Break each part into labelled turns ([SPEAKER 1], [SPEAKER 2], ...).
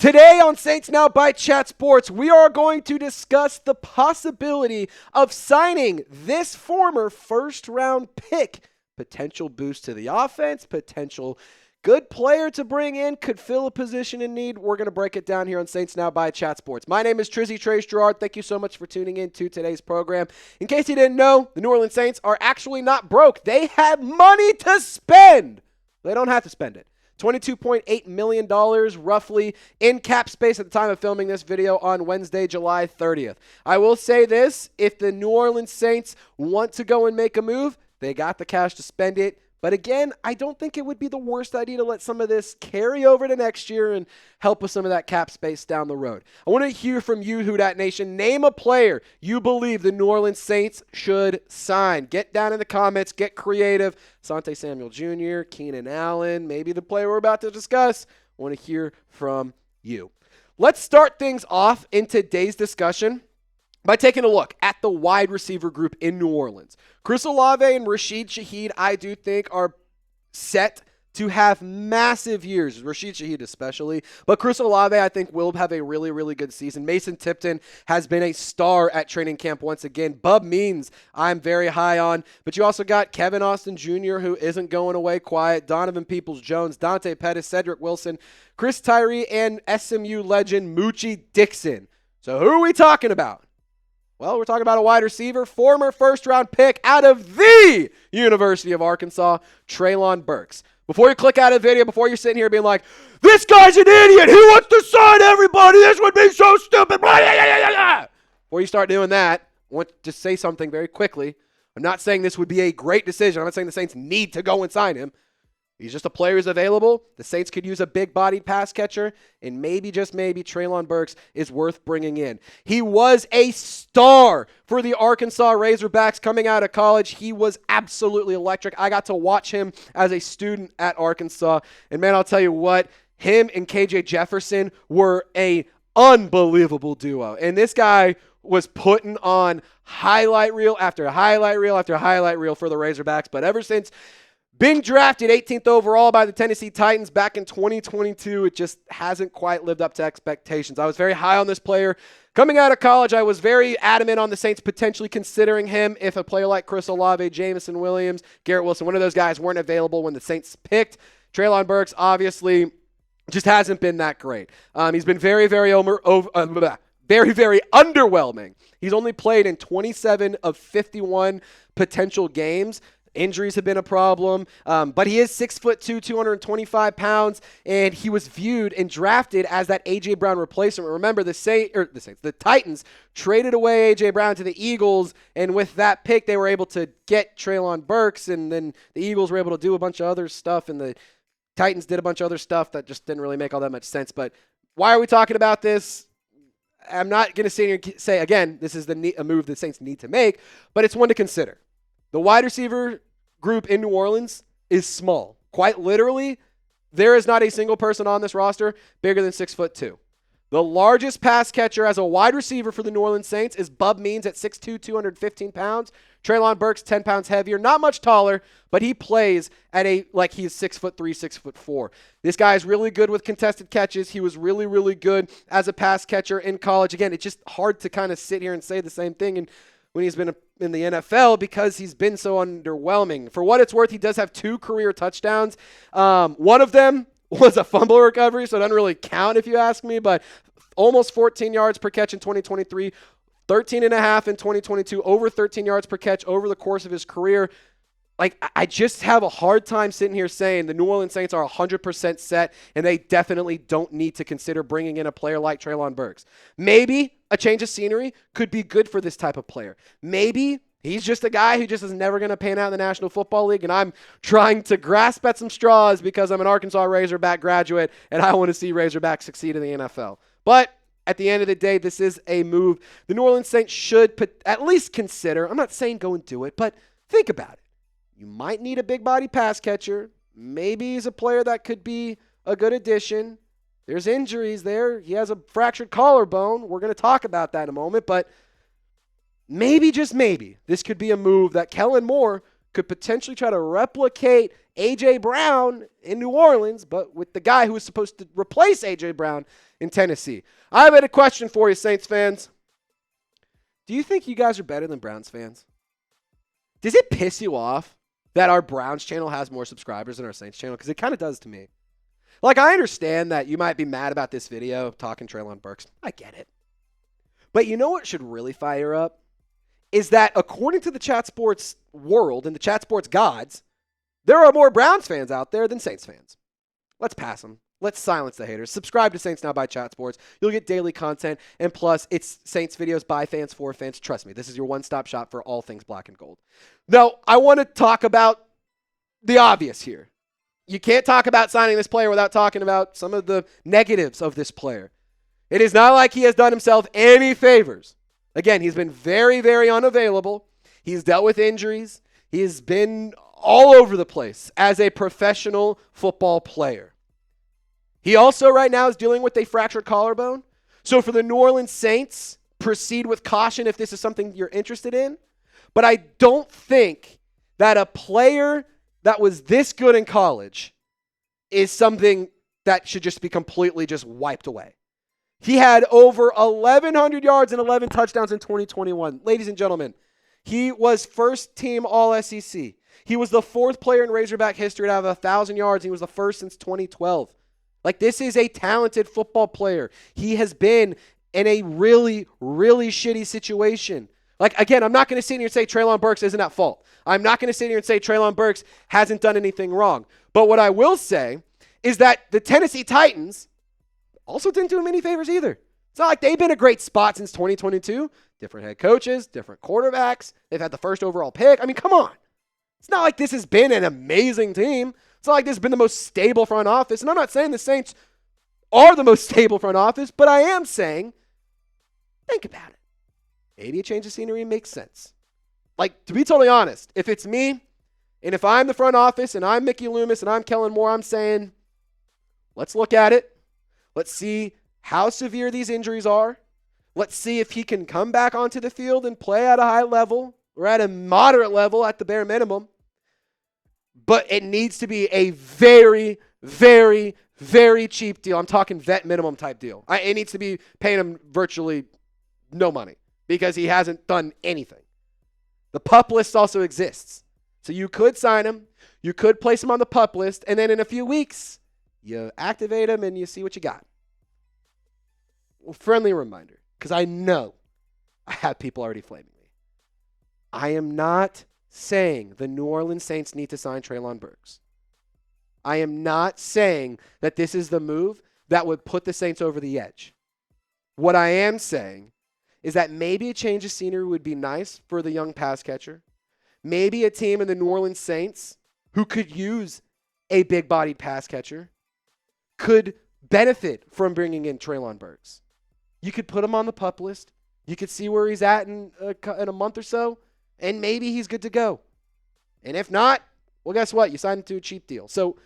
[SPEAKER 1] Today on Saints Now by Chat Sports, we are going to discuss the possibility of signing this former first-round pick. Potential boost to the offense, potential good player to bring in, could fill a position in need. We're going to break it down here on Saints Now by Chat Sports. My name is Trizzy Trace Gerard. Thank you so much for tuning in to today's program. In case you didn't know, the New Orleans Saints are actually not broke. They have money to spend. They don't have to spend it. $22.8 million roughly in cap space at the time of filming this video on Wednesday, July 30th. I will say this, if the New Orleans Saints want to go and make a move, they got the cash to spend it. But again, I don't think it would be the worst idea to let some of this carry over to next year and help with some of that cap space down the road. I want to hear from you, Who Dat Nation. Name a player you believe the New Orleans Saints should sign. Get down in the comments. Get creative. Asante Samuel Jr., Keenan Allen, maybe the player we're about to discuss. I want to hear from you. Let's start things off in today's discussion by taking a look at the wide receiver group in New Orleans. Chris Olave and Rashid Shaheed, I do think, are set to have massive years, Rashid Shaheed especially. But Chris Olave, I think, will have a really, really good season. Mason Tipton has been a star at training camp once again. Bub Means, I'm very high on. But you also got Kevin Austin Jr., who isn't going away quiet. Donovan Peoples-Jones, Dante Pettis, Cedric Wilson, Chris Tyree, and SMU legend Moochie Dixon. So who are we talking about? Well, we're talking about a wide receiver, former first-round pick out of the University of Arkansas, Treylon Burks. Before you click out of the video, before you're sitting here being like, this guy's an idiot, he wants to sign everybody, this would be so stupid, before you start doing that, I want to say something very quickly. I'm not saying this would be a great decision. I'm not saying the Saints need to go and sign him. He's just a player who's available. The Saints could use a big-bodied pass catcher, and maybe, just maybe, Treylon Burks is worth bringing in. He was a star for the Arkansas Razorbacks coming out of college. He was absolutely electric. I got to watch him as a student at Arkansas, and man, I'll tell you what, him and KJ Jefferson were a unbelievable duo, and this guy was putting on highlight reel after highlight reel after highlight reel for the Razorbacks, but ever since being drafted 18th overall by the Tennessee Titans back in 2022, it just hasn't quite lived up to expectations. I was very high on this player. Coming out of college, I was very adamant on the Saints potentially considering him if a player like Chris Olave, Jameson Williams, Garrett Wilson, one of those guys weren't available when the Saints picked. Treylon Burks obviously just hasn't been that great. He's been very, very underwhelming. He's only played in 27 of 51 potential games. Injuries have been a problem, but he is 6'2", 225 pounds, and he was viewed and drafted as that A.J. Brown replacement. Remember, the Titans traded away A.J. Brown to the Eagles, and with that pick, they were able to get Treylon Burks, and then the Eagles were able to do a bunch of other stuff, and the Titans did a bunch of other stuff that just didn't really make all that much sense. But why are we talking about this? I'm not going to sit here and say, again, this is a move the Saints need to make, but it's one to consider. The wide receiver group in New Orleans is small. Quite literally, there is not a single person on this roster bigger than 6'2". The largest pass catcher as a wide receiver for the New Orleans Saints is Bub Means at 6'2", 215 pounds. Treylon Burks, 10 pounds heavier. Not much taller, but he plays at like he's 6'3", 6'4". This guy is really good with contested catches. He was really, really good as a pass catcher in college. Again, it's just hard to kind of sit here and say the same thing when he's been in the NFL because he's been so underwhelming. For what it's worth, he does have 2 career touchdowns. One of them was a fumble recovery, so it doesn't really count if you ask me, but almost 14 yards per catch in 2023, 13 and a half in 2022, over 13 yards per catch over the course of his career. Like, I just have a hard time sitting here saying the New Orleans Saints are 100% set, and they definitely don't need to consider bringing in a player like Treylon Burks. Maybe a change of scenery could be good for this type of player. Maybe he's just a guy who just is never going to pan out in the National Football League, and I'm trying to grasp at some straws because I'm an Arkansas Razorback graduate, and I want to see Razorbacks succeed in the NFL. But at the end of the day, this is a move the New Orleans Saints should at least consider. I'm not saying go and do it, but think about it. You might need a big body pass catcher. Maybe he's a player that could be a good addition. There's injuries there. He has a fractured collarbone. We're going to talk about that in a moment. But maybe, just maybe, this could be a move that Kellen Moore could potentially try to replicate A.J. Brown in New Orleans, but with the guy who was supposed to replace A.J. Brown in Tennessee. I have a question for you, Saints fans. Do you think you guys are better than Browns fans? Does it piss you off that our Browns channel has more subscribers than our Saints channel? Because it kind of does to me. Like, I understand that you might be mad about this video talking Treylon Burks. I get it. But you know what should really fire up? Is that according to the Chat Sports world and the Chat Sports gods, there are more Browns fans out there than Saints fans. Let's pass them. Let's silence the haters. Subscribe to Saints Now by Chat Sports. You'll get daily content. And plus, it's Saints videos by fans for fans. Trust me, this is your one-stop shop for all things black and gold. Now, I want to talk about the obvious here. You can't talk about signing this player without talking about some of the negatives of this player. It is not like he has done himself any favors. Again, he's been very, very unavailable. He's dealt with injuries. He has been all over the place as a professional football player. He also right now is dealing with a fractured collarbone. So for the New Orleans Saints, proceed with caution if this is something you're interested in. But I don't think that a player that was this good in college is something that should just be completely just wiped away. He had over 1,100 yards and 11 touchdowns in 2021. Ladies and gentlemen, he was first team All-SEC. He was the fourth player in Razorback history to have 1,000 yards. He was the first since 2012. Like, this is a talented football player. He has been in a really, really shitty situation. Like, again, I'm not going to sit here and say Treylon Burks isn't at fault. I'm not going to sit here and say Treylon Burks hasn't done anything wrong. But what I will say is that the Tennessee Titans also didn't do him any favors either. It's not like they've been a great spot since 2022. Different head coaches, different quarterbacks. They've had the first overall pick. I mean, come on. It's not like this has been an amazing team. It's not like this has been the most stable front office. And I'm not saying the Saints are the most stable front office, but I am saying, think about it. Maybe a change of scenery makes sense. Like, to be totally honest, if it's me, and if I'm the front office, and I'm Mickey Loomis, and I'm Kellen Moore, I'm saying, let's look at it. Let's see how severe these injuries are. Let's see if he can come back onto the field and play at a high level, or at a moderate level at the bare minimum. But it needs to be a very, very, very cheap deal. I'm talking vet minimum type deal. It needs to be paying him virtually no money because he hasn't done anything. The PUP list also exists. So you could sign him. You could place him on the PUP list. And then in a few weeks, you activate him and you see what you got. Well, friendly reminder, because I know I have people already flaming me. I am not saying the New Orleans Saints need to sign Treylon Burks. I am not saying that this is the move that would put the Saints over the edge. What I am saying is that maybe a change of scenery would be nice for the young pass catcher. Maybe a team in the New Orleans Saints who could use a big-bodied pass catcher could benefit from bringing in Treylon Burks. You could put him on the PUP list. You could see where he's at in a month or so, and maybe he's good to go. And if not, well, guess what? You signed him to a cheap deal. So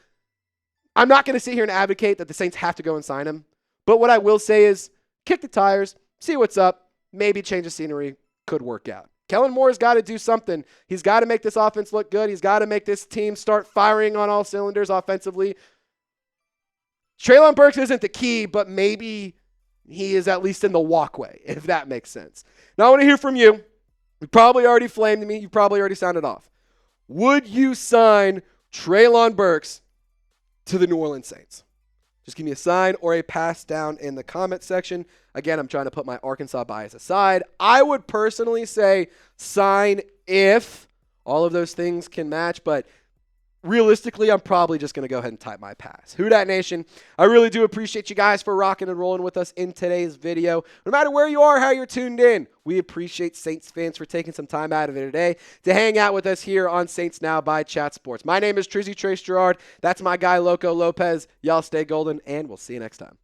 [SPEAKER 1] I'm not going to sit here and advocate that the Saints have to go and sign him. But what I will say is kick the tires, see what's up. Maybe change of scenery could work out. Kellen Moore's got to do something. He's got to make this offense look good. He's got to make this team start firing on all cylinders offensively. Treylon Burks isn't the key, but maybe he is at least in the walkway, if that makes sense. Now I want to hear from you. You probably already flamed me. You probably already sounded off. Would you sign Treylon Burks to the New Orleans Saints? Just give me a sign or a pass down in the comment section. Again, I'm trying to put my Arkansas bias aside. I would personally say sign if all of those things can match, but realistically, I'm probably just going to go ahead and type my pass. Who Dat Nation, I really do appreciate you guys for rocking and rolling with us in today's video. No matter where you are, how you're tuned in, we appreciate Saints fans for taking some time out of their day to hang out with us here on Saints Now by Chat Sports. My name is Trizzy Trace Gerard. That's my guy, Loco Lopez. Y'all stay golden, and we'll see you next time.